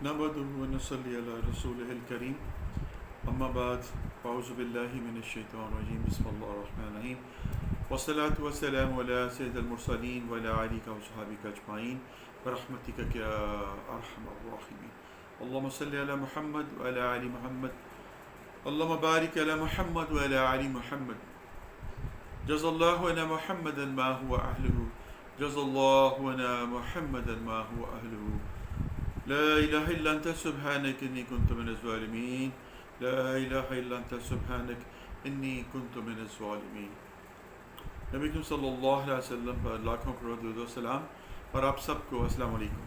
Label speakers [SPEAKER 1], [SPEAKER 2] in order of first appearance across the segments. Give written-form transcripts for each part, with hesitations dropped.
[SPEAKER 1] نحمده ونصلي على رسوله الكريم أما بعد أعوذ بالله من الشيطان الرجيم بسم الله الرحمن الرحيم والصلاة والسلام على سيد المرسلين وعلى آلك وصحبه أجمعين برحمتك يا أرحم الراحمين اللهم صل على محمد وعلى آل محمد اللهم بارك على محمد وعلى آل محمد جزا الله عنا محمدا ما هو أهله جزا الله عنا محمدا ما هو أهله لا إله إلا أنت سبحانك إني كنت من الظالمين لا إله إلا أنت سبحانك إني كنت من الظالمين نبی کریم صلی اللہ علیہ وسلم پر لاکھوں کروڑ درود و سلام اور آپ سب کو السلام علیکم۔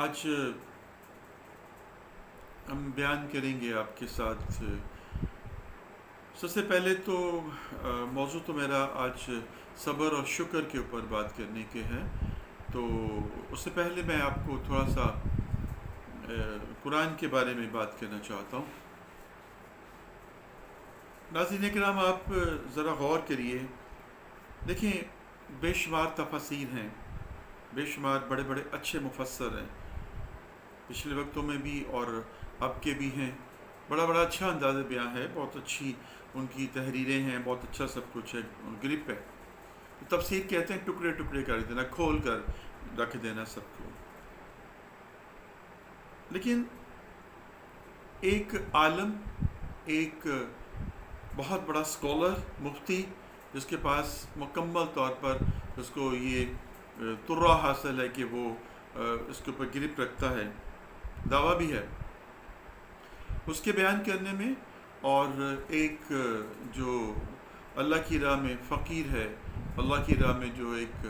[SPEAKER 1] آج ہم بیان کریں گے آپ کے ساتھ، سب سے پہلے تو موضوع تو میرا آج صبر اور شکر کے اوپر بات کرنے کے ہیں، تو اس سے پہلے میں آپ کو تھوڑا سا قرآن کے بارے میں بات کرنا چاہتا ہوں۔ ناظرین کرام، آپ ذرا غور کریے، دیکھیں بے شمار تفاسیر ہیں، بے شمار بڑے بڑے اچھے مفسر ہیں، پچھلے وقتوں میں بھی اور اب کے بھی ہیں، بڑا اچھا انداز بیان ہے، بہت اچھی ان کی تحریریں ہیں، بہت اچھا سب کچھ ہے، گرپ ہے۔ تفسیر کہتے ہیں ٹکڑے ٹکڑے کر دینا، کھول کر رکھ دینا سب کو۔ لیکن ایک عالم، ایک بہت بڑا اسکالر، مفتی، جس کے پاس مکمل طور پر اس کو یہ ترہ حاصل ہے کہ وہ اس کے اوپر گرپ رکھتا ہے، دعویٰ بھی ہے اس کے بیان کرنے میں، اور ایک جو اللہ کی راہ میں فقیر ہے، اللہ کی راہ میں جو ایک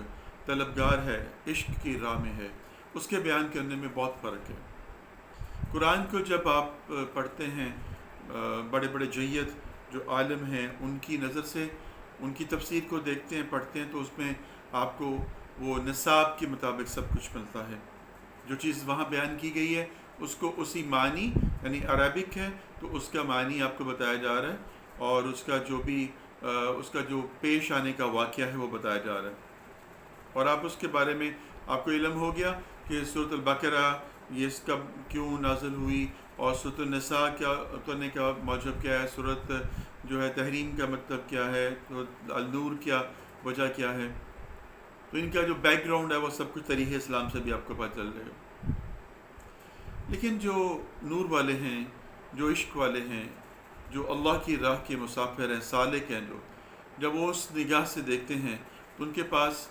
[SPEAKER 1] طلبگار ہے، عشق کی راہ میں ہے، اس کے بیان کرنے میں بہت فرق ہے۔ قرآن کو جب آپ پڑھتے ہیں، بڑے بڑے جید جو عالم ہیں ان کی نظر سے ان کی تفسیر کو دیکھتے ہیں، پڑھتے ہیں، تو اس میں آپ کو وہ نصاب کے مطابق سب کچھ ملتا ہے۔ جو چیز وہاں بیان کی گئی ہے اس کو اسی معنی، یعنی عربک ہے تو اس کا معنی آپ کو بتایا جا رہا ہے، اور اس کا جو بھی اس کا جو پیش آنے کا واقعہ ہے وہ بتایا جا رہا ہے، اور آپ اس کے بارے میں آپ کو علم ہو گیا کہ سورۃ البقرہ یہ اس کا کیوں نازل ہوئی، اور سورۃ النساء کیا اترنے کا موجب کیا ہے، سورۃ جو ہے تحریم کا مطلب کیا ہے، سورۃ النور کیا وجہ کیا ہے، تو ان کا جو بیک گراؤنڈ ہے وہ سب کچھ تاریخ اسلام سے بھی آپ کو پتہ چل رہے گا۔ لیکن جو نور والے ہیں، جو عشق والے ہیں، جو اللہ کی راہ کے مسافر ہیں، سالک ہیں، جب وہ اس نگاہ سے دیکھتے ہیں تو ان کے پاس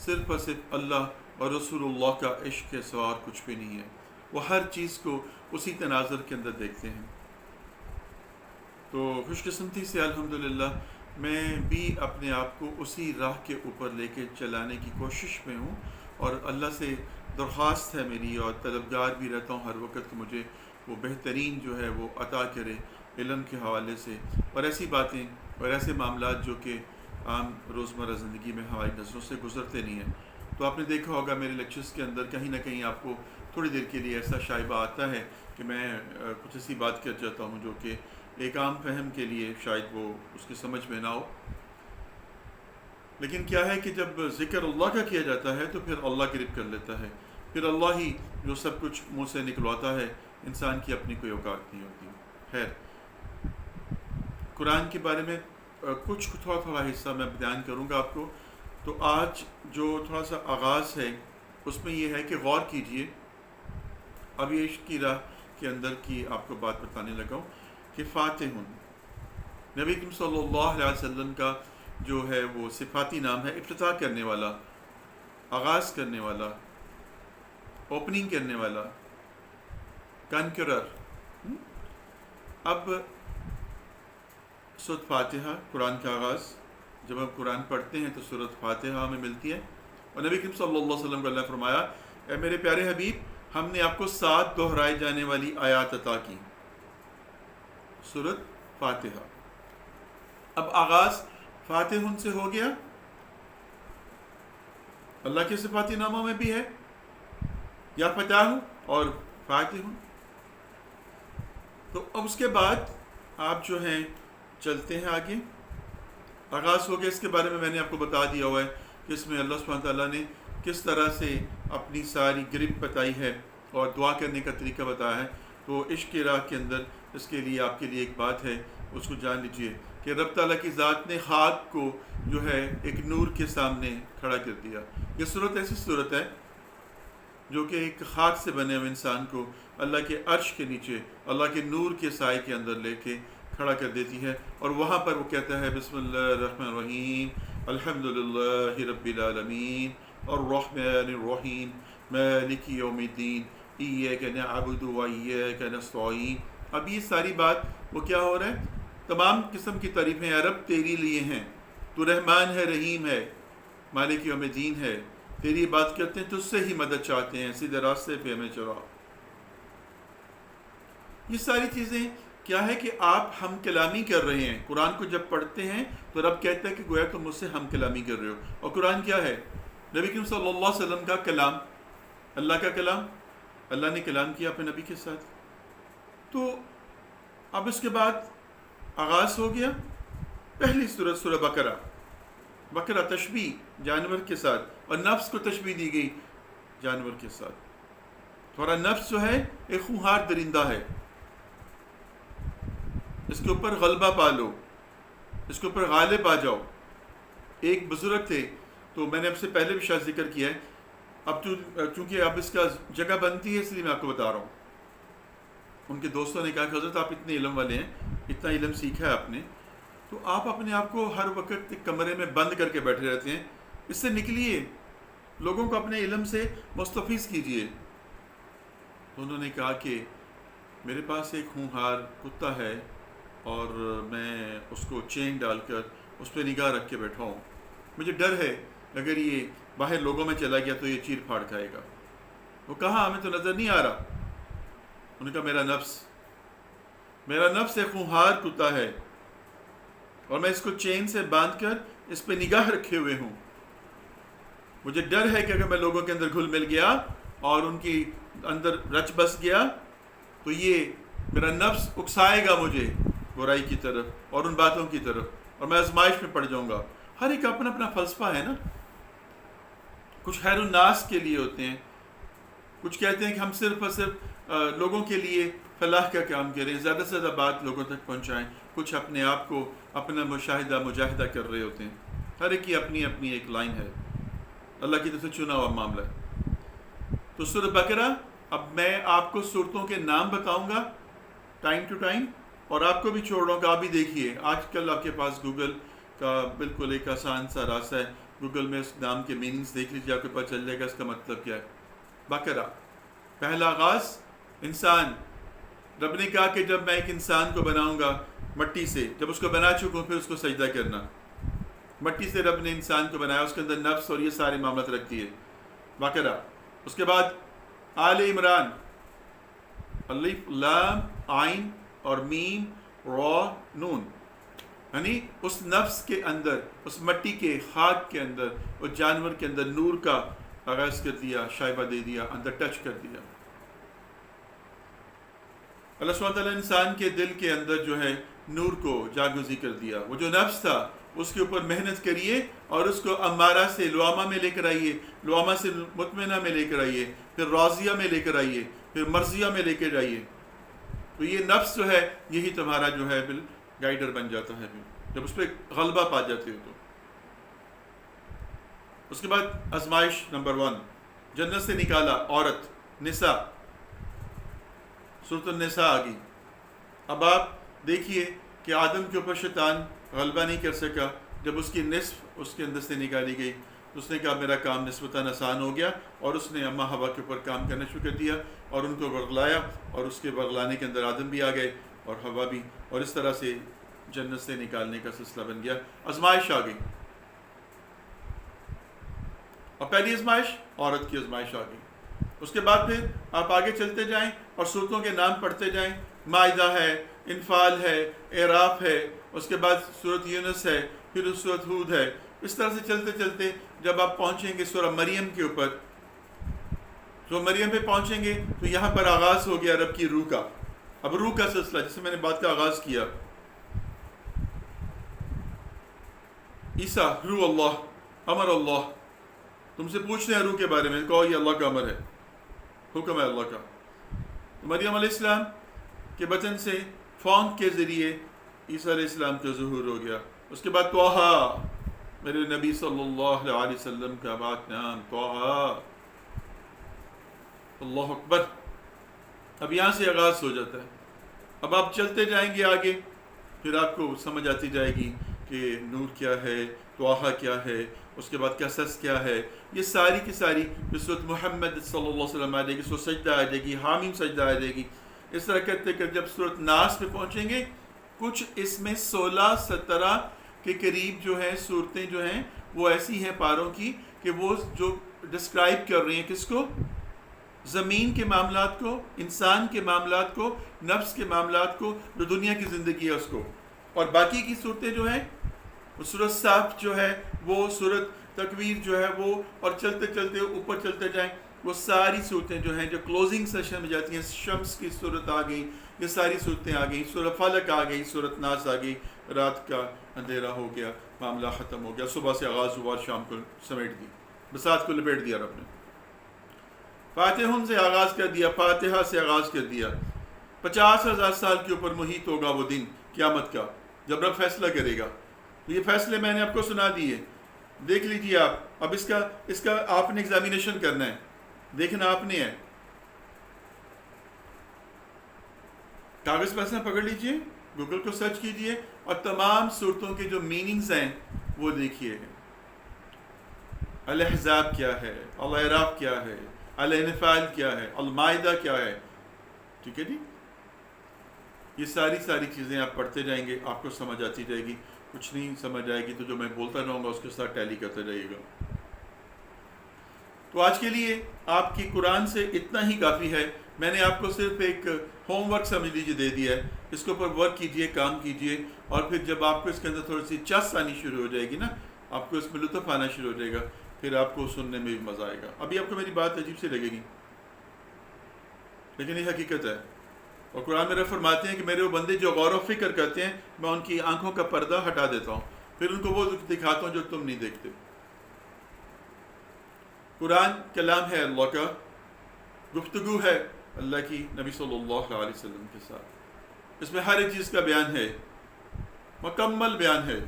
[SPEAKER 1] صرف اور صرف اللہ اور رسول اللہ کا عشق کے سوا اور کچھ بھی نہیں ہے، وہ ہر چیز کو اسی تناظر کے اندر دیکھتے ہیں۔ تو خوش قسمتی سے الحمدللہ میں بھی اپنے آپ کو اسی راہ کے اوپر لے کے چلانے کی کوشش میں ہوں، اور اللہ سے درخواست ہے میری، اور طلبگار بھی رہتا ہوں ہر وقت کہ مجھے وہ بہترین جو ہے وہ عطا کرے علم کے حوالے سے، اور ایسی باتیں اور ایسے معاملات جو کہ عام روزمرہ زندگی میں ہماری نظروں سے گزرتے نہیں ہیں۔ تو آپ نے دیکھا ہوگا میرے لیکچرز کے اندر کہیں نہ کہیں آپ کو تھوڑی دیر کے لیے ایسا شائبہ آتا ہے کہ میں کچھ ایسی بات کر جاتا ہوں جو کہ ایک عام فہم کے لیے شاید وہ اس کی سمجھ میں نہ ہو، لیکن کیا ہے کہ جب ذکر اللہ کا کیا جاتا ہے تو پھر اللہ گرفت کر لیتا ہے، پھر اللہ ہی جو سب کچھ منہ سے نکلواتا ہے، انسان کی اپنی کوئی اوقات نہیں ہوتی۔ خیر، قرآن کے بارے میں کچھ تھوڑا حصہ میں بیان کروں گا آپ کو۔ تو آج جو تھوڑا سا آغاز ہے اس میں یہ ہے کہ غور کیجئے، اب یہ عشق کی راہ کے اندر کی آپ کو بات بتانے لگا ہوں کہ فاتح، نبی کریم صلی اللہ علیہ وسلم کا جو ہے وہ صفاتی نام ہے، افتتاح کرنے والا، آغاز کرنے والا، اوپننگ کرنے والا، کنکرر۔ اب سورۃ فاتحہ قرآن کا آغاز، جب ہم قرآن پڑھتے ہیں تو سورۃ فاتحہ ہمیں ملتی ہے، اور نبی کریم صلی اللہ علیہ وسلم کو اللہ فرمایا، اے میرے پیارے حبیب، ہم نے آپ کو 7 دہرائے جانے والی آیات عطا کی، سورۃ فاتحہ۔ اب آغاز فاتح سے ہو گیا، اللہ کے صفاتی ناموں میں بھی ہے، یا فتح اور فاتح۔ تو اب اس کے بعد آپ جو ہیں چلتے ہیں آگے، آغاز ہو گیا، اس کے بارے میں نے آپ کو بتا دیا ہوا ہے کہ اس میں اللہ سبحانہ تعالیٰ نے کس طرح سے اپنی ساری گرپ بتائی ہے اور دعا کرنے کا طریقہ بتایا ہے. تو عشق کی راہ کے اندر اس کے لیے آپ کے لیے ایک بات ہے، اس کو جان لیجئے کہ رب تعالیٰ کی ذات نے خاک کو جو ہے ایک نور کے سامنے کھڑا کر دیا. یہ صورت ایسی صورت ہے جو کہ ایک خاک سے بنے ہوئے انسان کو اللہ کے عرش کے نیچے اللہ کے نور کے سائے کے اندر لے کے کھڑا کر دیتی ہے، اور وہاں پر وہ کہتا ہے بسم اللہ الرحمن الرحیم الحمد للہ رب العالمین الرحمن الرحیم مالک یوم الدین ایاک نعبد و ایاک نستعین. اب یہ ساری بات وہ کیا ہو رہا ہے؟ تمام قسم کی تعریفیں یا رب تیری لیے ہیں، تو رحمان ہے، رحیم ہے، مالک یوم الدین ہے، تیری بات کرتے ہیں، تجھ سے ہی مدد چاہتے ہیں، سیدھے راستے پہ ہمیں چلا. یہ ساری چیزیں کیا ہے کہ آپ ہم کلامی کر رہے ہیں. قرآن کو جب پڑھتے ہیں تو رب کہتا ہے کہ گویا تم مجھ سے ہم کلامی کر رہے ہو. اور قرآن کیا ہے؟ نبی کریم صلی اللہ علیہ وسلم کا کلام، اللہ کا کلام. اللہ نے کلام کیا اپنے نبی کے ساتھ. تو اب اس کے بعد آغاز ہو گیا پہلی سورت سورہ بقرہ. بقرہ تشبیہ جانور کے ساتھ، اور نفس کو تشبیہ دی گئی جانور کے ساتھ. تھوڑا نفس جو ہے ایک خونخوار درندہ ہے، اس کے اوپر غلبہ پالو، اس کے اوپر غالب آ جاؤ. ایک بزرگ تھے، تو میں نے اب سے پہلے بھی شاید ذکر کیا ہے، اب چونکہ اب اس کا جگہ بنتی ہے اس لیے میں آپ کو بتا رہا ہوں. ان کے دوستوں نے کہا کہ حضرت آپ اتنے علم والے ہیں، اتنا علم سیکھا ہے آپ نے، تو آپ اپنے آپ کو ہر وقت ایک کمرے میں بند کر کے بیٹھے رہتے ہیں، اس سے نکلیے، لوگوں کو اپنے علم سے مستفیض کیجیے. تو انہوں نے کہا کہ میرے پاس ایک خونخوار کتا ہے اور میں اس کو چین ڈال کر اس پہ نگاہ رکھ کے بیٹھا ہوں، مجھے ڈر ہے اگر یہ باہر لوگوں میں چلا گیا تو یہ چیر پھاڑ کھائے گا. وہ کہا ہمیں تو نظر نہیں آ رہا. انہوں نے کہا میرا نفس ایک خونخوار کتا ہے اور میں اس کو چین سے باندھ کر اس پہ نگاہ رکھے ہوئے ہوں. مجھے ڈر ہے کہ اگر میں لوگوں کے اندر گھل مل گیا اور ان کی اندر رچ بس گیا تو یہ میرا نفس اکسائے گا مجھے برائی کی طرف اور ان باتوں کی طرف، اور میں آزمائش میں پڑ جاؤں گا. ہر ایک اپنا اپنا فلسفہ ہے نا. کچھ خیر الناس کے لیے ہوتے ہیں، کچھ کہتے ہیں کہ ہم صرف اور صرف لوگوں کے لیے فلاح کا کام کریں، زیادہ سے زیادہ بات لوگوں تک پہنچائیں. کچھ اپنے آپ کو اپنا مجاہدہ کر رہے ہوتے ہیں. ہر ایک کی اپنی اپنی ایک لائن ہے، اللہ کی طرف سے چنا ہوا معاملہ ہے. تو سورہ بقرہ، اب میں آپ کو صورتوں کے نام بتاؤں گا ٹائم ٹو ٹائم، اور آپ کو بھی چھوڑ رہا ہوں کہ آپ بھی دیکھیے. آج کل آپ کے پاس گوگل کا بالکل ایک آسان سا راستہ ہے، گوگل میں اس نام کے میننگز دیکھ لیجیے، آپ کے پاس چل جائے گا اس کا مطلب کیا ہے. بقرہ، پہلا آغاز انسان. رب نے کہا کہ جب میں ایک انسان کو بناؤں گا مٹی سے، جب اس کو بنا چکوں پھر اس کو سجدہ کرنا. مٹی سے رب نے انسان کو بنایا، اس کے اندر نفس اور یہ سارے معاملات رکھ دیے. بقرہ. اس کے بعد آل عمران، الف لام عین اور میم را نون، یعنی اس نفس کے اندر، اس مٹی کے خاک کے اندر، اس جانور کے اندر نور کا آغاز کر دیا، شائبہ دے دیا، اندر ٹچ کر دیا. اللہ سبحانہ تعالیٰ انسان کے دل کے اندر جو ہے نور کو جاگزی کر دیا. وہ جو نفس تھا اس کے اوپر محنت کریے اور اس کو امارہ سے لوامہ میں لے کر آئیے، لوامہ سے مطمئنہ میں لے کر آئیے، پھر راضیہ میں لے کر آئیے، پھر مرضیہ میں لے کے جائیے. تو یہ نفس جو ہے یہی تمہارا جو ہے گائیڈر بن جاتا ہے جب اس پہ غلبہ پا جاتے ہو. تو اس کے بعد آزمائش نمبر 1، جنت سے نکالا عورت، نساء، سورۃ النساء آ گئی. اب آپ دیکھیے کہ آدم کے اوپر شیطان غلبہ نہیں کر سکا. جب اس کی نصف اس کے اندر سے نکالی گئی تو اس نے کہا میرا کام نسبتاً آسان ہو گیا، اور اس نے اماں حوا کے اوپر کام کرنا شروع کر دیا اور ان کو ورغلایا، اور اس کے ورغلانے کے اندر آدم بھی آ گئے اور حوا بھی، اور اس طرح سے جنت سے نکالنے کا سلسلہ بن گیا. آزمائش آ گئی، اور پہلی آزمائش عورت کی آزمائش آ گئی. اس کے بعد پھر آپ آگے چلتے جائیں اور صورتوں کے نام پڑھتے جائیں. مائدہ ہے، انفال ہے، اعراف ہے، اس کے بعد سورۃ یونس ہے، پھر سورۃ ہود ہے. اس طرح سے چلتے چلتے جب آپ پہنچیں گے سورہ مریم کے اوپر، تو مریم پہ پہنچیں گے تو یہاں پر آغاز ہو گیا رب کی روح کا. اب روح کا سلسلہ جس سے میں نے بات کا آغاز کیا، عیسیٰ روح اللہ، امر اللہ، تم سے پوچھتے ہیں روح کے بارے میں، کہو یہ اللہ کا امر ہے، حکم ہے اللہ کا۔ تو مریم علیہ السلام کے بطن سے فونک کے ذریعے عیسیٰ علیہ السلام کا ظہور ہو گیا۔ اس کے بعد طٰہٰ، میرے نبی صلی اللہ علیہ وسلم کا پاک نام طٰہٰ، اللہ اکبر۔ اب یہاں سے آغاز ہو جاتا ہے۔ اب آپ چلتے جائیں گے آگے، پھر آپ کو سمجھ آتی جائے گی کہ نور کیا ہے، طٰہٰ کیا ہے، اس کے بعد قصص کیا ہے، یہ ساری کی ساری صورت محمد صلی اللہ علیہ وسلم آ جائے گی، صورت سجدہ آ جائے گی، حامیم سجدہ آ جائے گی۔ اس طرح کرتے کرتے جب صورت ناس پہ پہنچیں گے، کچھ اس میں 16-17 کے قریب جو ہے صورتیں جو ہیں وہ ایسی ہیں پاروں کی کہ وہ جو ڈسکرائب کر رہی ہیں کس کو؟ زمین کے معاملات کو، انسان کے معاملات کو، نفس کے معاملات کو، جو دنیا کی زندگی ہے اس کو۔ اور باقی کی صورتیں جو ہیں وہ صورت صاف جو ہے، وہ صورت تکویر جو ہے وہ، اور چلتے چلتے اوپر چلتے جائیں، وہ ساری صورتیں جو ہیں جو کلوزنگ سیشن میں جاتی ہیں، شمس کی صورت آ گئی، یہ ساری صورتیں آ گئی، سورہ فلق آ گئی، صورت ناس آ گئی، رات کا اندھیرا ہو گیا، معاملہ ختم ہو گیا، صبح سے آغاز ہوا، شام کو سمیٹ دی، بساط کو لپیٹ دیا رب نے۔ فاتحوں سے آغاز کر دیا، فاتحہ سے آغاز کر دیا۔ 50,000 سال کے اوپر محیط ہوگا وہ دن قیامت کا جب رب فیصلہ کرے گا۔ یہ فیصلے میں نے آپ کو سنا دیے، دیکھ لیجیے آپ۔ اب اس کا آپ نے ایگزامینیشن کرنا ہے، دیکھنا آپ نے ہے۔ کاغذ پیسہ پکڑ لیجئے، گوگل کو سرچ کیجئے اور تمام صورتوں کے جو میننگز ہیں وہ دیکھیے۔ الاحزاب کیا ہے، الاعراف کیا ہے، الانفال کیا ہے، المائدہ کیا ہے، ٹھیک ہے جی۔ یہ ساری چیزیں آپ پڑھتے جائیں گے، آپ کو سمجھ آتی جائے گی۔ کچھ نہیں سمجھ آئے گی تو جو میں بولتا رہوں گا اس کے ساتھ ٹیلی کرتے رہیے گا۔ تو آج کے لیے آپ کی قرآن سے اتنا ہی کافی ہے۔ میں نے آپ کو صرف ایک ہوم ورک سمجھ لیجیے دے دیا ہے، اس کے اوپر ورک کیجئے، کام کیجئے، اور پھر جب آپ کو اس کے اندر تھوڑی سی چس آنی شروع ہو جائے گی نا، آپ کو اس میں لطف آنا شروع ہو جائے گا، پھر آپ کو سننے میں بھی مزہ آئے گا۔ ابھی آپ کو میری بات عجیب سے لگے گی، لیکن یہ حقیقت ہے۔ اور قرآن میرے فرماتے ہیں کہ میرے وہ بندے جو غور و فکر کرتے ہیں، میں ان کی آنکھوں کا پردہ ہٹا دیتا ہوں، پھر ان کو وہ دکھاتا ہوں جو تم نہیں دیکھتے۔ قرآن کلام ہے اللہ کا، گفتگو ہے اللہ کی نبی صلی اللہ علیہ وسلم کے ساتھ۔ اس میں ہر ایک چیز کا بیان ہے، مکمل بیان ہے،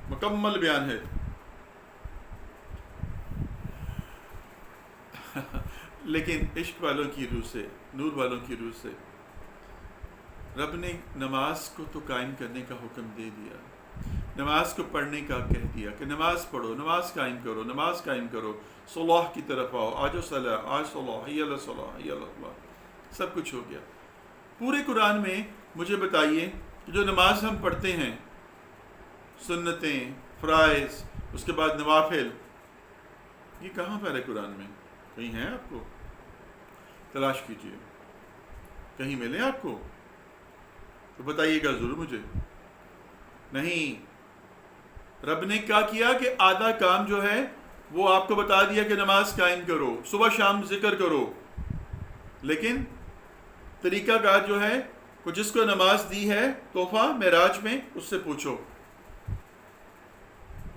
[SPEAKER 1] مکمل بیان ہے۔ لیکن عشق والوں کی روح سے، نور والوں کی روح سے رب نے نماز کو تو قائم کرنے کا حکم دے دیا، نماز کو پڑھنے کا کہہ دیا کہ نماز پڑھو، نماز قائم کرو، نماز قائم کرو، صلاح کی طرف آؤ، آج صلاح، آج صلاح، حی علی صلاح، حی علی فلاح، سب کچھ ہو گیا۔ پورے قرآن میں مجھے بتائیے کہ جو نماز ہم پڑھتے ہیں، سنتیں، فرائض، اس کے بعد نوافل، یہ کہاں پر ہے قرآن میں؟ کہیں ہے آپ کو؟ تلاش کیجئے، کہیں ملے آپ کو تو بتائیے گا ضرور مجھے۔ نہیں، رب نے کیا کیا کہ آدھا کام جو ہے وہ آپ کو بتا دیا کہ نماز قائم کرو، صبح شام ذکر کرو، لیکن طریقہ کار جو ہے وہ جس کو نماز دی ہے تحفہ معراج میں، اس سے پوچھو۔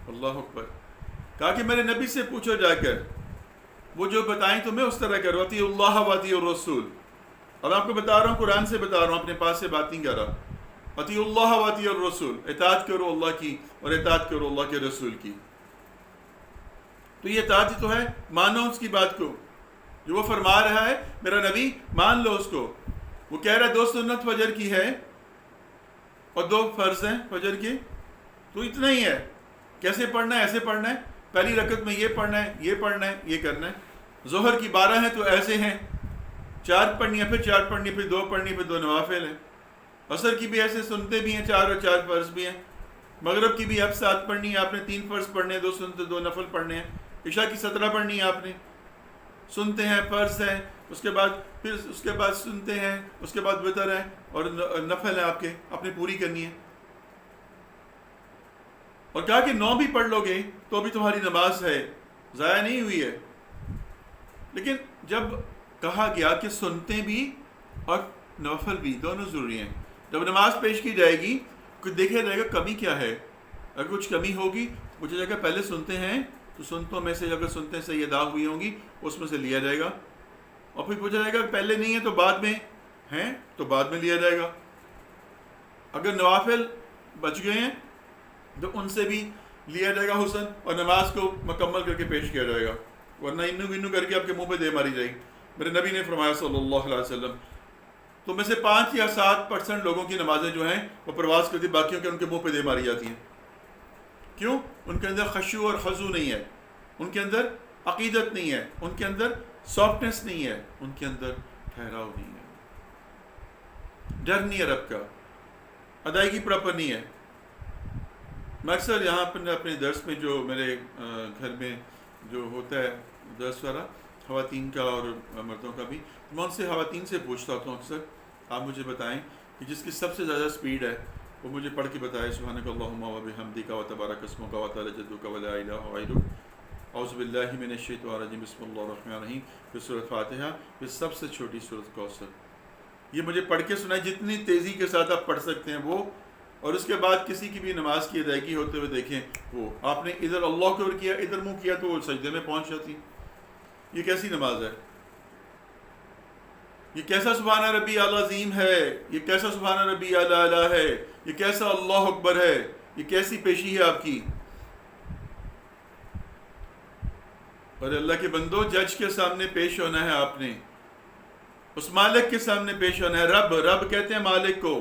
[SPEAKER 1] اللہ اکبر۔ کہا کہ میرے نبی سے پوچھو جا کر، وہ جو بتائیں تمہیں اس طرح کرو، اطیعوا اللہ واطیعوا الرسول۔ اب آپ کو بتا رہا ہوں، قرآن سے بتا رہا ہوں، اپنے پاس سے بات نہیں کر رہا۔ اطیعوا اللہ واطیعوا الرسول، اطاعت کرو اللہ کی اور اطاعت کرو اللہ کے رسول کی۔ تو یہ اطاعت ہی تو ہے، مانو اس کی بات کو، جو وہ فرما رہا ہے میرا نبی، مان لو اس کو۔ وہ کہہ رہا ہے 2 سنت فجر کی ہے اور 2 فرض ہیں فجر کے، تو اتنا ہی ہے۔ کیسے پڑھنا ہے؟ ایسے پڑھنا ہے، پہلی رکعت میں یہ پڑھنا ہے، یہ پڑھنا ہے، یہ کرنا ہے۔ ظہر کی 12 ہیں تو ایسے ہیں، 4 پڑھنی ہے، پھر 4 پڑھنی ہے، پھر 2 پڑھنی ہے، پھر 2 نوافل ہیں۔ عصر کی بھی ایسے سنتے بھی ہیں 4 اور 4 فرض بھی ہیں۔ مغرب کی بھی اب 7 پڑھنی ہے آپ نے، 3 فرض پڑھنے ہیں، 2 سنتے 2 نفل پڑھنے ہیں۔ عشاء کی 17 پڑھنی ہے آپ نے، سنتے ہیں، فرض ہیں، اس کے بعد سنتے ہیں، اس کے بعد وتر ہے اور نفل ہے آپ کے، اپنے پوری کرنی ہے۔ اور کہا کہ 9 بھی پڑھ لو گے تو بھی تمہاری نماز ہے، ضائع نہیں ہوئی ہے۔ لیکن جب کہا گیا کہ سنتے بھی اور نوافل بھی دونوں ضروری ہیں، جب نماز پیش کی جائے گی کچھ دیکھا جائے گا کمی کیا ہے۔ اگر کچھ کمی ہوگی پوچھا جائے گا پہلے سنتے ہیں تو سنتوں میں سے اگر سنتیں صحیح ادا ہوئی ہوں گی اس میں سے لیا جائے گا، اور پھر پوچھا جائے گا کہ پہلے نہیں ہے تو بعد میں ہیں تو بعد میں لیا جائے گا۔ اگر نوافل بچ گئے ہیں تو ان سے بھی لیا جائے گا حسن، اور نماز کو مکمل کر کے پیش کیا جائے گا، ورنہ انو گنو کر کے آپ کے منہ پہ دے ماری جائے گی۔ میرے نبی نے فرمایا صلی اللہ علیہ وسلم، تو میں سے 5 یا 7% لوگوں کی نمازیں جو ہیں وہ پرواز کرتی، باقیوں کے ان کے منہ پہ دے ماری جاتی ہیں۔ کیوں؟ ان کے اندر خشوع اور خضوع نہیں ہے، ان کے اندر عقیدت نہیں ہے، ان کے اندر سافٹنس نہیں ہے، ان کے اندر ٹھہراؤ نہیں ہے، ڈر نہیں ہے رب کا، ادائیگی پراپر نہیں ہے۔ میں اکثر یہاں پر اپنے درس میں جو میرے گھر میں جو ہوتا ہے درس والا خواتین کا اور مردوں کا بھی، میں ان سے خواتین سے پوچھتا ہوتا ہوں اکثر، آپ مجھے بتائیں کہ جس کی سب سے زیادہ سپیڈ ہے وہ مجھے پڑھ کے بتائے سبحانک اللہم و بحمدک و تبارک اسمک و تعالی جدک و لا الہ غیرک، اعوذ باللہ من الشیطان الرجیم، بسم اللہ الرحمن الرحیم، پھر سورۃ فاتحہ، پھر سب سے چھوٹی سورۃ کوثر۔ یہ مجھے پڑھ کے سنائے، جتنی تیزی کے ساتھ آپ پڑھ سکتے ہیں وہ، اور اس کے بعد کسی کی بھی نماز کی ادائیگی ہوتے ہوئے دیکھیں، وہ آپ نے ادھر اللہ کی اور کیا، ادھر منہ کیا تو وہ سجدے میں پہنچ جاتی۔ یہ کیسی نماز ہے؟ یہ کیسا سبحان ربی اعلیٰ عظیم ہے، یہ کیسا سبحان ربی اعلیٰ اعلیٰ ہے، یہ کیسا اللہ اکبر ہے، یہ کیسی پیشی ہے آپ کی۔ اور اللہ کے بندو، جج کے سامنے پیش ہونا ہے آپ نے، اس مالک کے سامنے پیش ہونا ہے، رب کہتے ہیں مالک کو،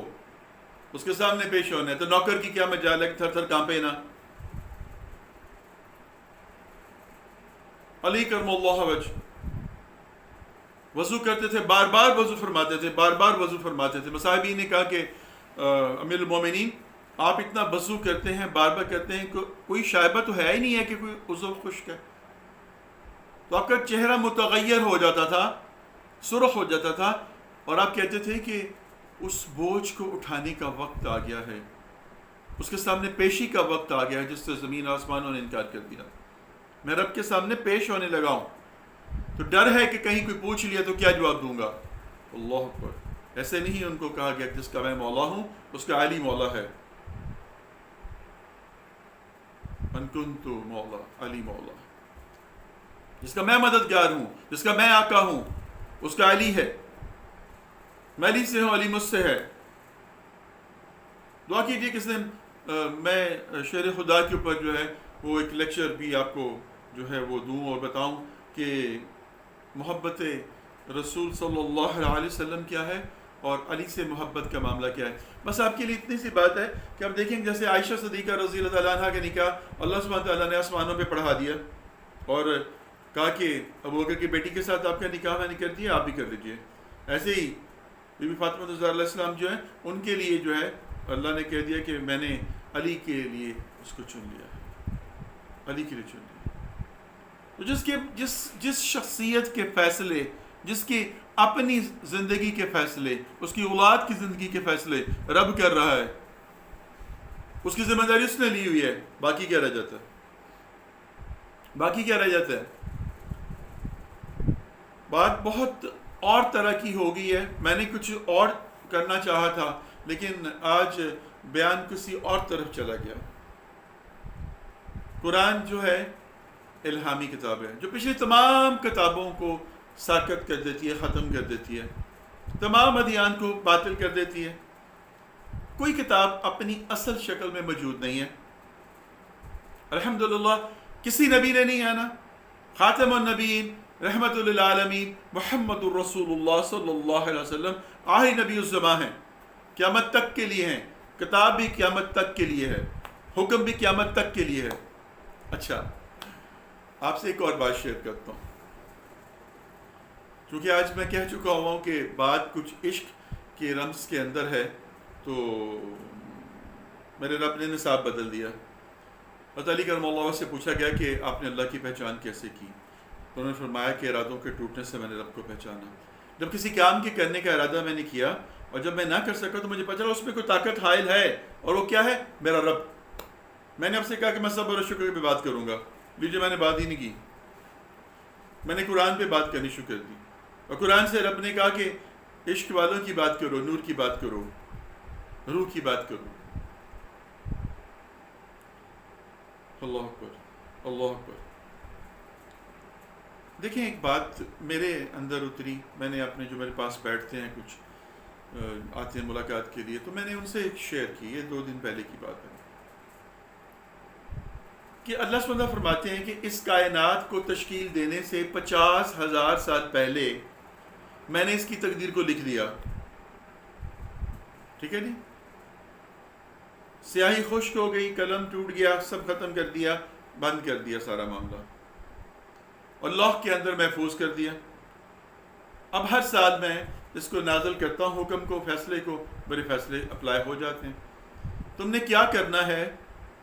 [SPEAKER 1] اس کے سامنے پیش ہونا ہے، تو نوکر کی کیا مجال ہے تھر تھر کانپے نا۔ علی کرم اللہ وجہ وضو کرتے تھے، بار بار وضو فرماتے تھے، بار بار وضو فرماتے تھے۔ مصاحبی نے کہا کہ امیر المومنین آپ اتنا وضو کرتے ہیں، بار بار کرتے ہیں، کوئی شائبہ تو ہے ہی نہیں ہے کہ کوئی عضو خشک ہے؟ تو آپ کا چہرہ متغیر ہو جاتا تھا، سرخ ہو جاتا تھا، اور آپ کہتے تھے کہ اس بوجھ کو اٹھانے کا وقت آ گیا ہے، اس کے سامنے پیشی کا وقت آ گیا ہے جس سے زمین آسمانوں نے انکار کر دیا۔ میں رب کے سامنے پیش ہونے لگا ہوں، تو ڈر ہے کہ کہیں کوئی پوچھ لیا تو کیا جواب دوں گا۔ اللہ اکبر۔ ایسے نہیں ان کو کہا گیا کہ جس کا میں مولا ہوں اس کا علی مولا ہے، ان کنت مولا علی مولا، جس کا میں مددگار ہوں، جس کا میں آقا ہوں، اس کا علی ہے، میں علی سے ہوں، علی مجھ سے ہے۔ دعا کیجیے کس دن میں شعر خدا کے اوپر جو ہے وہ ایک لیکچر بھی آپ کو جو ہے وہ دوں اور بتاؤں کہ محبت رسول صلی اللہ علیہ وسلم کیا ہے اور علی سے محبت کا معاملہ کیا ہے۔ بس آپ کے لیے اتنی سی بات ہے کہ آپ دیکھیں جیسے عائشہ صدیقہ رضی اللہ تعالیٰ عنہ کا نکاح اللہ سبحانہ تعالیٰ نے آسمانوں پہ پڑھا دیا، اور کہا کہ ابو بکر کی بیٹی کے ساتھ آپ کا نکاح میں نے کر دیا، آپ بھی کر لیجیے۔ ایسے ہی بی بی فاطمہ الزہرا علیہ السلام جو ہیں ان کے لیے جو ہے اللہ نے کہہ دیا کہ میں نے علی کے لیے اس کو چن لیا ہے، علی کے لیے چن لیا۔ تو جس شخصیت کے فیصلے، جس کی اپنی زندگی کے فیصلے، اس کی اولاد کی زندگی کے فیصلے رب کر رہا ہے، اس کی ذمہ داری اس نے لی ہوئی ہے، باقی کیا رہ جاتا ہے؟ باقی کیا رہ جاتا ہے؟ بات بہت اور طرح کی ہو گئی ہے، میں نے کچھ اور کرنا چاہا تھا لیکن آج بیان کسی اور طرف چلا گیا۔ قرآن جو ہے الہامی کتاب ہے جو پچھلی تمام کتابوں کو ساکت کر دیتی ہے، ختم کر دیتی ہے، تمام ادیان کو باطل کر دیتی ہے۔ کوئی کتاب اپنی اصل شکل میں موجود نہیں ہے۔ الحمدللہ کسی نبی نے نہیں آنا، خاتم النبیین رحمت للعالمین محمد الرسول اللہ صلی اللہ علیہ وسلم آخری نبی الزمان ہیں، قیامت تک کے لیے ہیں، کتاب بھی قیامت تک کے لیے ہے، حکم بھی قیامت تک کے لیے ہے۔ اچھا، آپ سے ایک اور بات شیئر کرتا ہوں، چونکہ آج میں کہہ چکا ہوں کہ بات کچھ عشق کے رمز کے اندر ہے، تو میرے رب نے نصاب بدل دیا۔ حضرت علی کرم اللہ سے پوچھا گیا کہ آپ نے اللہ کی پہچان کیسے کی؟ تو انہوں نے فرمایا کہ ارادوں کے ٹوٹنے سے میں نے رب کو پہچانا۔ جب کسی کام کے کرنے کا ارادہ میں نے کیا اور جب میں نہ کر سکا تو مجھے پتا چلا اس میں کوئی طاقت حائل ہے، اور وہ کیا ہے؟ میرا رب۔ میں نے آپ سے کہا کہ میں صبر اور شکر پہ بات کروں گا، لیجیے میں نے بات ہی نہیں کی، میں نے قرآن پہ بات کرنی شروع کر دی، اور قرآن سے رب نے کہا کہ عشق والوں کی بات کرو، نور کی بات کرو، روح کی بات کرو۔ اللہ اکبر، اللہ اکبر۔ دیکھیں ایک بات میرے اندر اتری، میں نے اپنے جو میرے پاس بیٹھتے ہیں کچھ آتے ہیں ملاقات کے لیے، تو میں نے ان سے شیئر کی، یہ 2 دن پہلے کی بات ہے، کہ اللہ سبحانہ وتعالیٰ فرماتے ہیں کہ اس کائنات کو تشکیل دینے سے 50,000 سال پہلے میں نے اس کی تقدیر کو لکھ دیا. ٹھیک ہے جی، سیاہی خشک ہو گئی، قلم ٹوٹ گیا، سب ختم کر دیا، بند کر دیا سارا معاملہ، اور لوح کے اندر محفوظ کر دیا. اب ہر سال میں اس کو نازل کرتا ہوں حکم کو، فیصلے کو، میرے فیصلے اپلائی ہو جاتے ہیں. تم نے کیا کرنا ہے،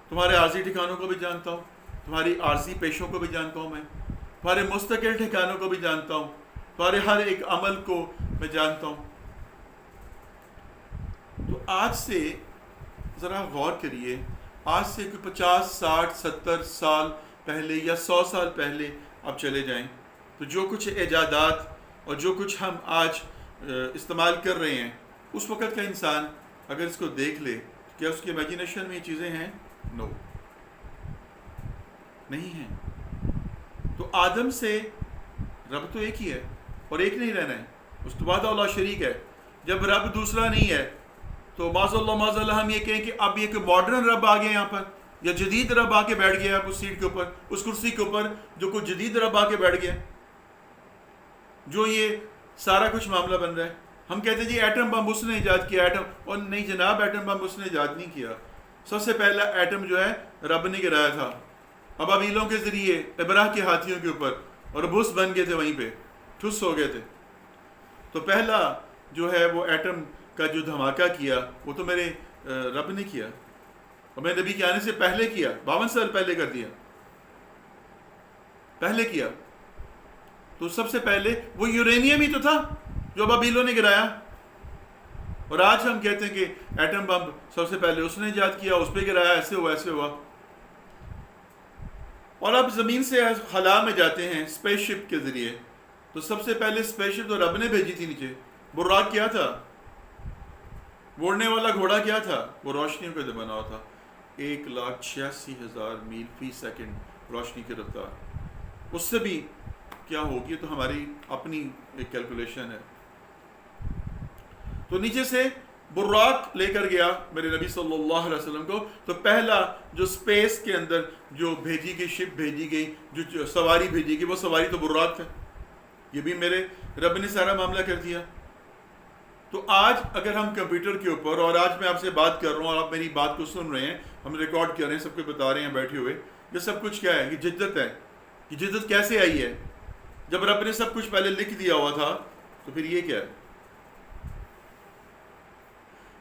[SPEAKER 1] تمہارے عارضی ٹھکانوں کو بھی جانتا ہوں، تمہاری عارضی پیشوں کو بھی جانتا ہوں، میں تمہارے مستقل ٹھکانوں کو بھی جانتا ہوں، تمہارے ہر ایک عمل کو میں جانتا ہوں. تو آج سے ذرا غور کریے، آج سے 50 60 70 سال پہلے یا 100 سال پہلے آپ چلے جائیں، تو جو کچھ ایجادات اور جو کچھ ہم آج استعمال کر رہے ہیں، اس وقت کا انسان اگر اس کو دیکھ لے، کیا اس کی امیجنیشن میں یہ چیزیں ہیں؟ نو، نہیں ہیں. تو آدم سے رب تو ایک ہی ہے اور ایک نہیں رہنا ہے، اس کے بعد اللہ شریک ہے. جب رب دوسرا نہیں ہے تو معاذ اللہ ہم یہ کہیں کہ اب یہ کہ ماڈرن رب آ گیا یہاں پر، یا جدید رب آ کے بیٹھ گیا اس سیٹ کے اوپر، اس کرسی کے اوپر، جو کوئی جدید رب آ کے بیٹھ گیا، جو یہ سارا کچھ معاملہ بن رہا ہے. ہم کہتے ہیں جی ایٹم بم اس نے ایجاد کیا، ایٹم، اور نہیں جناب، ایٹم بم اس نے ایجاد نہیں کیا. سب سے پہلا ایٹم جو ہے رب نے گرایا تھا ابابیلوں کے ذریعے، ابراہ کے ہاتھیوں کے اوپر، اور بس بن گئے تھے وہیں پہ، ٹھس ہو گئے تھے. تو پہلا جو ہے وہ ایٹم کا جو دھماکہ کیا وہ تو میرے رب نے کیا، اور میں نبی کے آنے سے پہلے کیا، 52 سال پہلے کر دیا، پہلے کیا. تو سب سے پہلے وہ یورینیم ہی تو تھا جو بابیلوں نے گرایا، اور آج ہم کہتے ہیں کہ ایٹم بم سب سے پہلے اس نے ایجاد کیا، اس پہ گرایا، ایسے ہوا ایسے ہوا. اور اب زمین سے خلا میں جاتے ہیں اسپیس شپ کے ذریعے، تو سب سے پہلے اسپیس شپ تو رب نے بھیجی تھی نیچے. براق کیا تھا، اڑنے والا گھوڑا کیا تھا، وہ روشنیوں کا بنا ہوا تھا، 1,86,000 میل فی سیکنڈ روشنی کی رفتار. اس سے بھی کیا ہوگی تو ہماری اپنی ایک کیلکولیشن ہے. تو نیچے سے براق لے کر گیا میرے نبی صلی اللہ علیہ وسلم کو. تو پہلا جو سپیس کے اندر جو بھیجی گئی، شپ بھیجی گئی، جو سواری بھیجی گئی، وہ سواری تو براق ہے. یہ بھی میرے رب نے سارا معاملہ کر دیا. تو آج اگر ہم کمپیوٹر کے اوپر، اور آج میں آپ سے بات کر رہا ہوں اور آپ میری بات کو سن رہے ہیں، ہم ریکارڈ کر رہے ہیں، سب کو بتا رہے ہیں بیٹھے ہوئے، یہ سب کچھ کیا ہے؟ یہ جدت ہے. یہ جدت کیسے آئی ہے؟ جب رب نے سب کچھ پہلے لکھ دیا ہوا تھا، تو پھر یہ کیا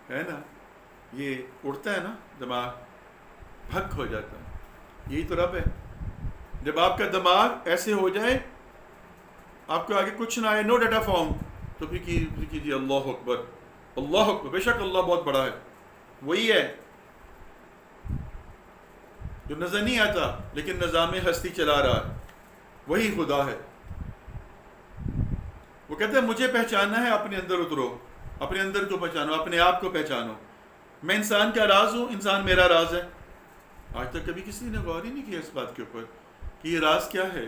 [SPEAKER 1] ہے نا؟ یہ اڑتا ہے نا دماغ، بھک ہو جاتا ہے. یہی تو رب ہے. جب آپ کا دماغ ایسے ہو جائے، آپ کو آگے کچھ نہ آئے، نو ڈیٹا فارم، تو پھر کیجیے اللہ اکبر، اللہ اکبر. بے شک اللہ بہت بڑا ہے. وہی ہے جو نظر نہیں آتا لیکن نظام ہستی چلا رہا ہے، وہی خدا ہے. وہ کہتے ہیں مجھے پہچاننا ہے، اپنے اندر اترو، اپنے اندر کو پہچانو، اپنے آپ کو پہچانو. میں انسان کا راز ہوں، انسان میرا راز ہے. آج تک کبھی کسی نے غور ہی نہیں کیا اس بات کے اوپر کہ یہ راز کیا ہے.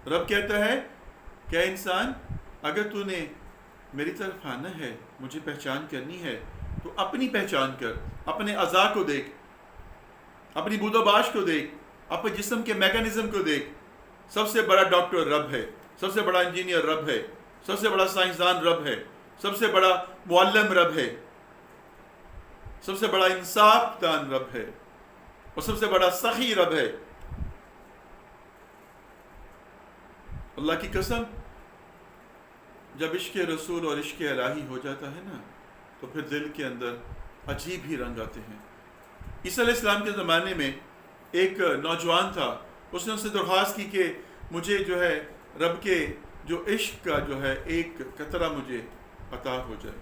[SPEAKER 1] رب کہتا ہے کہ انسان، اگر تو نے میری طرف آنا ہے، مجھے پہچان کرنی ہے، تو اپنی پہچان کر، اپنے اعضاء کو دیکھ، اپنی بود و باش کو دیکھ، اپنے جسم کے میکانزم کو دیکھ. سب سے بڑا ڈاکٹر رب ہے، سب سے بڑا انجینئر رب ہے، سب سے بڑا سائنسدان رب ہے، سب سے بڑا معلم رب ہے، سب سے بڑا انصاف دان رب ہے، اور سب سے بڑا سخی رب ہے. اللہ کی قسم، جب عشق رسول اور عشق الہی ہو جاتا ہے نا، تو پھر دل کے اندر عجیب ہی رنگ آتے ہیں. عیسیٰ علیہ السلام کے زمانے میں ایک نوجوان تھا، اس نے اس سے درخواست کی کہ مجھے جو ہے رب کے جو عشق کا جو ہے ایک قطرہ مجھے عطا ہو جائے.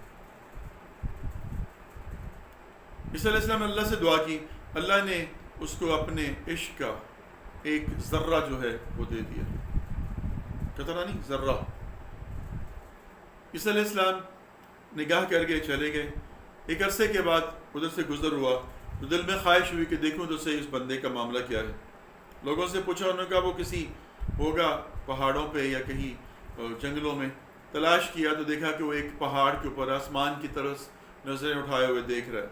[SPEAKER 1] عیسیٰ علیہ السلام نے اللہ سے دعا کی، اللہ نے اس کو اپنے عشق کا ایک ذرہ جو ہے وہ دے دیا. قطرہ نہیں، ذرہ. عیسیٰ علیہ السلام نگاہ کر گئے، چلے گئے. ایک عرصے کے بعد ادھر سے گزر ہوا تو دل میں خواہش ہوئی کہ دیکھوں تو صحیح اس بندے کا معاملہ کیا ہے. لوگوں سے پوچھا، انہوں نے کہا وہ کسی ہوگا پہاڑوں پہ یا کہیں جنگلوں میں. تلاش کیا تو دیکھا کہ وہ ایک پہاڑ کے اوپر آسمان کی طرف نظریں اٹھائے ہوئے دیکھ رہا ہے.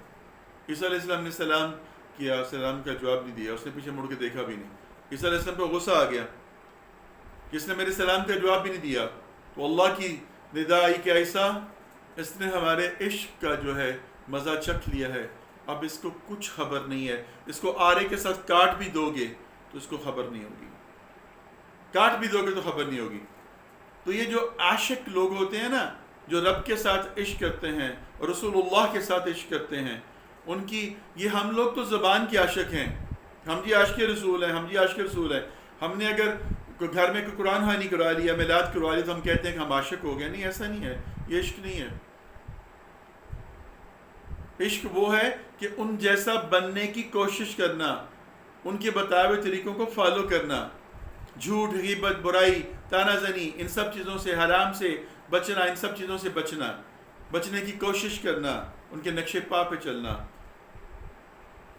[SPEAKER 1] عیسیٰ علیہ السلام نے سلام کیا, سلام کا جواب نہیں دیا, اس نے پیچھے مڑ کے دیکھا بھی نہیں. عیسیٰ علیہ السلام پہ غصہ آ گیا کہ اس نے میرے سلام کا جواب بھی نہیں دیا. تو اللہ کی ندا آئی کہ عیسیٰ, اس نے ہمارے عشق کا جو ہے مزہ چکھ لیا ہے, اب اس کو کچھ خبر نہیں ہے. اس کو آرے کے ساتھ کاٹ بھی دو گے تو اس کو خبر نہیں ہوگی, کاٹ بھی دو گے تو خبر نہیں ہوگی. تو یہ جو عاشق لوگ ہوتے ہیں نا, جو رب کے ساتھ عشق کرتے ہیں اور رسول اللہ کے ساتھ عشق کرتے ہیں, ان کی یہ ہم لوگ تو زبان کے عاشق ہیں, ہم جی عاشق رسول ہیں, ہم جی عاشق رسول ہیں. ہم نے اگر گھر میں کوئی قرآن خوانی کروا لیا, میلاد کروا لیا, تو ہم کہتے ہیں کہ ہم عاشق ہو گئے. نہیں, ایسا نہیں ہے, یہ عشق نہیں ہے. عشق وہ ہے کہ ان جیسا بننے کی کوشش کرنا, ان کے بتائے ہوئے طریقوں کو فالو کرنا, جھوٹ, غیبت, برائی, تانا زنی, ان سب چیزوں سے, حرام سے بچنا, ان سب چیزوں سے بچنے کی کوشش کرنا, ان کے نقش پا پہ چلنا.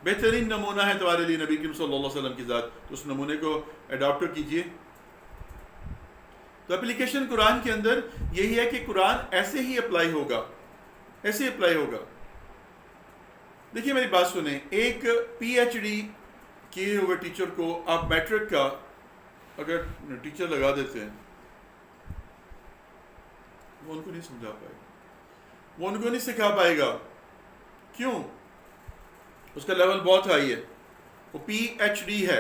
[SPEAKER 1] بہترین نمونہ ہے تمہارے لیے نبی کریم صلی اللہ علیہ وسلم کی ذات, تو اس نمونے کو اڈاپٹ کیجئے. تو اپلیکیشن قرآن کے اندر یہی ہے کہ قرآن ایسے ہی اپلائی ہوگا, ایسے ہی اپلائی ہوگا. دیکھیے میری بات سنیں, ایک پی ایچ ڈی کیے ہوئے ٹیچر کو آپ میٹرک کا اگر ٹیچر لگا دیتے ہیں, وہ ان کو نہیں سمجھا پائے گا, وہ ان کو نہیں سکھا پائے گا. کیوں؟ اس کا لیول بہت ہائی ہے, وہ پی ایچ ڈی ہے.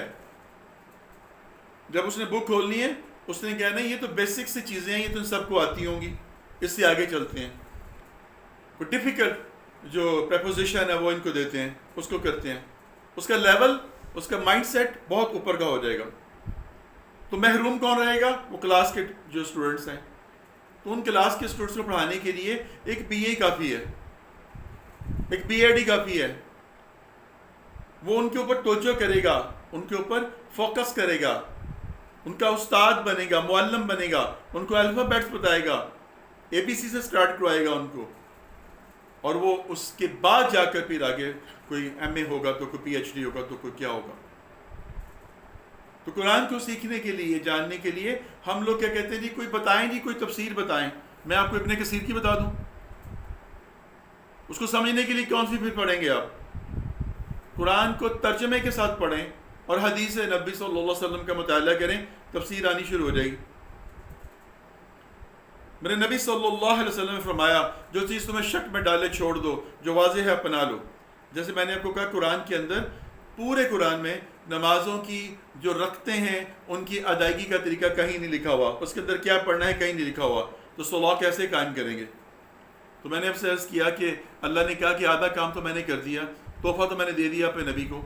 [SPEAKER 1] جب اس نے بک کھولنی ہے, اس نے کہنا یہ تو بیسک سی چیزیں ہیں, یہ تو سب کو آتی ہوں گی, اس سے آگے چلتے ہیں. کوئی ڈیفیکلٹ جو پریپوزیشن ہے وہ ان کو دیتے ہیں, اس کو کرتے ہیں. اس کا لیول, اس کا مائنڈ سیٹ بہت اوپر کا ہو جائے گا. تو محروم کون رہے گا؟ وہ کلاس کے جو اسٹوڈنٹس ہیں. تو ان کلاس کے اسٹوڈنٹس کو پڑھانے کے لیے ایک بی اے کافی ہے, ایک بی ایڈ ہی کافی ہے. وہ ان کے اوپر توجہ کرے گا, ان کے اوپر فوکس کرے گا, ان کا استاد بنے گا, معلم بنے گا, ان کو الفابیٹس بتائے گا, اے بی سی سے سٹارٹ کروائے گا ان کو, اور وہ اس کے بعد جا کر پھر آگے کوئی ایم اے ہوگا, تو کوئی پی ایچ ڈی ہوگا, تو کوئی کیا ہوگا. تو قرآن کو سیکھنے کے لیے, جاننے کے لیے ہم لوگ کیا کہتے ہیں جی کوئی بتائیں, جی کوئی تفسیر بتائیں. میں آپ کو ابن کثیر کی بتا دوں, اس کو سمجھنے کے لیے کون سی پھر پڑھیں گے آپ؟ قرآن کو ترجمے کے ساتھ پڑھیں اور حدیث نبی صلی اللہ علیہ وسلم کا مطالعہ کریں, تفسیر آنی شروع ہو جائے گی. میرے نبی صلی اللہ علیہ وسلم نے فرمایا جو چیز تمہیں شک میں ڈالے چھوڑ دو, جو واضح ہے اپنا لو. جیسے میں نے آپ کو کہا قرآن کے اندر, پورے قرآن میں نمازوں کی جو رکھتے ہیں ان کی ادائیگی کا طریقہ کہیں نہیں لکھا ہوا, اس کے اندر کیا پڑھنا ہے کہیں نہیں لکھا ہوا. تو صلاح کیسے قائم کریں گے؟ تو میں نے آپ سے عرض کیا کہ اللہ نے کہا کہ آدھا کام تو میں نے کر دیا, تحفہ تو میں نے دے دیا اپنے نبی کو,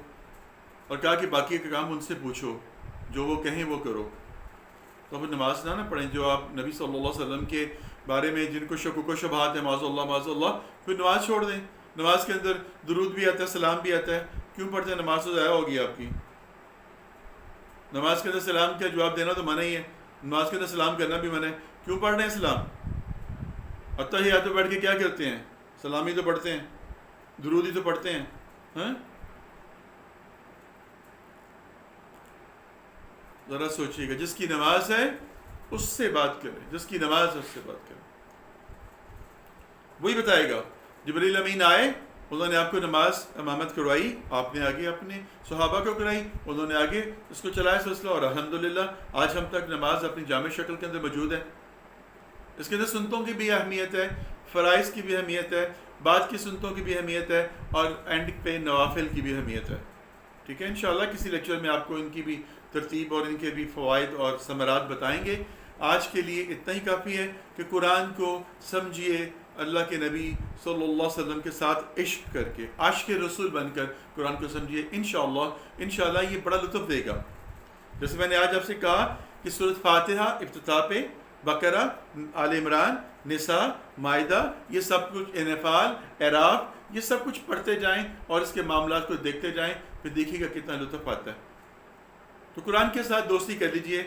[SPEAKER 1] اور کہا کہ باقی کا کام ان سے پوچھو, جو وہ کہیں وہ کرو. تو پھر نماز نہ پڑھیں جو آپ نبی صلی اللہ علیہ وسلم کے بارے میں جن کو شکوک و شبہات ہیں, معاذ اللہ معاذ اللہ, پھر نماز چھوڑ دیں. نماز کے اندر درود بھی آتا ہے, سلام بھی آتا ہے, کیوں پڑھتے ہیں؟ نماز تو ضائع ہوگی آپ کی. نماز کے اندر سلام کا جواب دینا تو منع ہی ہے, نماز کے اندر سلام کرنا بھی منع ہے. کیوں پڑھ رہے ہیں سلام؟ اتحیات پہ بیٹھ کے کیا کرتے ہیں؟ سلام ہی تو پڑھتے ہیں, درود ہی تو پڑھتے ہیں. ہاں, ذرا سوچیے گا, جس کی نماز ہے اس سے بات کریں, جس کی نماز ہے اس سے بات کریں, وہی بتائے گا. جبریل امین آئے, انہوں نے آپ کو نماز امامت کروائی, آپ نے آگے اپنے صحابہ کو کرائی, انہوں نے آگے اس کو چلایا سلسلہ, اور الحمدللہ آج ہم تک نماز اپنی جامع شکل کے اندر موجود ہے. اس کے اندر سنتوں کی بھی اہمیت ہے, فرائض کی بھی اہمیت ہے, بعد کی سنتوں کی بھی اہمیت ہے, اور اینڈ پہ نوافل کی بھی اہمیت ہے. ٹھیک ہے, انشاءاللہ کسی لیکچر میں آپ کو ان کی بھی ترتیب اور ان کے بھی فوائد اور ثمرات بتائیں گے. آج کے لیے اتنا ہی کافی ہے کہ قرآن کو سمجھیے, اللہ کے نبی صلی اللہ علیہ وسلم کے ساتھ عشق کر کے, عاشق رسول بن کر قرآن کو سمجھیے. انشاءاللہ یہ بڑا لطف دے گا. جیسے میں نے آج آپ سے کہا کہ سورۃ فاتحہ افتتاح پہ بقرہ, آل عمران, نساء, مائدہ, یہ سب کچھ, انفال, اعراف, یہ سب کچھ پڑھتے جائیں اور اس کے معاملات کو دیکھتے جائیں, پھر دیکھیے گا کتنا لطف آتا ہے. تو قرآن کے ساتھ دوستی کر لیجئے,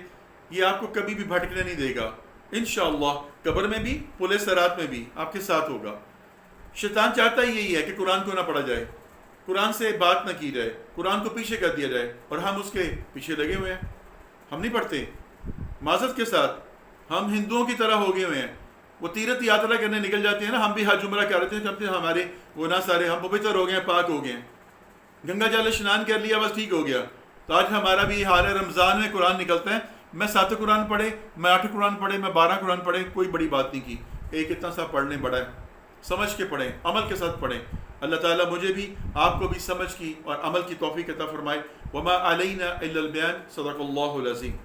[SPEAKER 1] یہ آپ کو کبھی بھی بھٹکنے نہیں دے گا. انشاءاللہ قبر میں بھی, پل صراط میں بھی آپ کے ساتھ ہوگا. شیطان چاہتا ہی یہی ہے کہ قرآن کو نہ پڑھا جائے, قرآن سے بات نہ کی جائے, قرآن کو پیچھے کر دیا جائے, اور ہم اس کے پیچھے لگے ہوئے ہیں. ہم نہیں پڑھتے, معذرت کے ساتھ ہم ہندوؤں کی طرح ہو گئے ہوئے ہیں، وہ تیرتھ یاترا کرنے نکل جاتے ہیں نا، ہم بھی حج عمرہ کر رہے تھے، ہمارے گناہ سارے، ہم پوتر ہو گئے ہیں، پاک ہو گئے ہیں، گنگا جل اسنان کر لیا بس ٹھیک ہو گیا. تو آج ہمارا بھی حال ہے، رمضان میں قرآن نکلتا ہے، میں 7 قرآن پڑھے، میں 8 قرآن پڑھے، میں 12 قرآن پڑھے، کوئی بڑی بات نہیں کی. ایک اتنا سا پڑھنے بڑا ہے، سمجھ کے پڑھیں، عمل کے ساتھ پڑھیں. اللہ تعالیٰ مجھے بھی آپ کو بھی سمجھ کی اور عمل کی توفیق عطا فرمائے. وما علینا الا البیان. صدق اللہ العظیم.